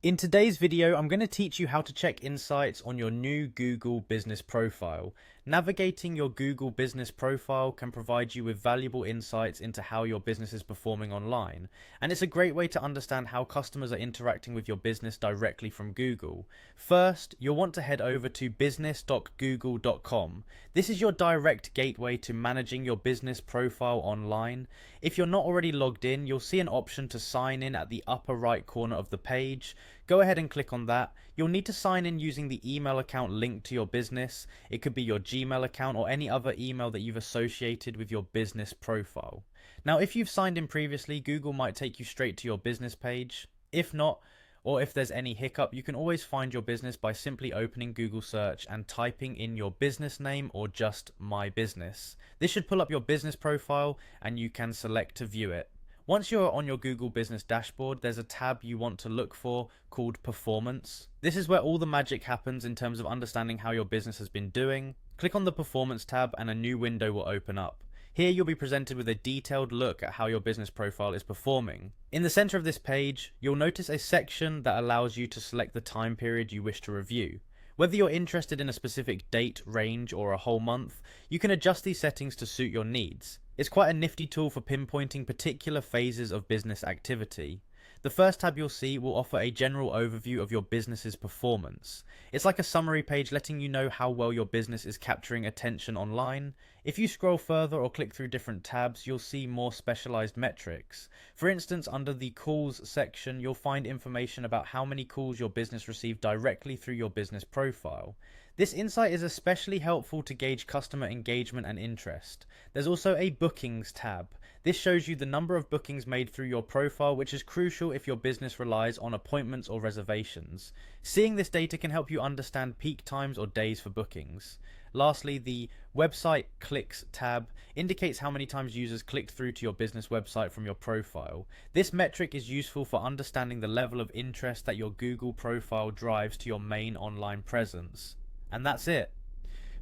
In today's video, I'm going to teach you how to check insights on your new Google Business Profile. Navigating your Google Business Profile can provide you with valuable insights into how your business is performing online, and it's a great way to understand how customers are interacting with your business directly from Google. First, you'll want to head over to business.google.com. This is your direct gateway to managing your business profile online. If you're not already logged in, you'll see an option to sign in at the upper right corner of the page. Go ahead and click on that. You'll need to sign in using the email account linked to your business. It could be your Gmail account or any other email that you've associated with your business profile. Now, if you've signed in previously, Google might take you straight to your business page. If not, or if there's any hiccup, you can always find your business by simply opening Google search and typing in your business name or just my business. This should pull up your business profile and you can select to view it. Once you're on your Google Business dashboard, there's a tab you want to look for called Performance. This is where all the magic happens in terms of understanding how your business has been doing. Click on the Performance tab and a new window will open up. Here you'll be presented with a detailed look at how your business profile is performing. In the center of this page, you'll notice a section that allows you to select the time period you wish to review. Whether you're interested in a specific date, range, or a whole month, you can adjust these settings to suit your needs. It's quite a nifty tool for pinpointing particular phases of business activity. The first tab you'll see will offer a general overview of your business's performance. It's like a summary page letting you know how well your business is capturing attention online. If you scroll further or click through different tabs, you'll see more specialized metrics. For instance, under the calls section, you'll find information about how many calls your business received directly through your business profile. This insight is especially helpful to gauge customer engagement and interest. There's also a bookings tab. This shows you the number of bookings made through your profile, which is crucial if your business relies on appointments or reservations. Seeing this data can help you understand peak times or days for bookings. Lastly, the website clicks tab indicates how many times users clicked through to your business website from your profile. This metric is useful for understanding the level of interest that your Google profile drives to your main online presence. And that's it.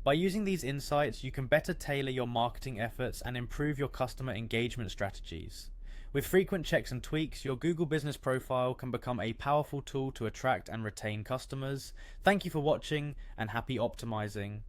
By using these insights, you can better tailor your marketing efforts and improve your customer engagement strategies. With frequent checks and tweaks, your Google Business Profile can become a powerful tool to attract and retain customers. Thank you for watching and happy optimizing.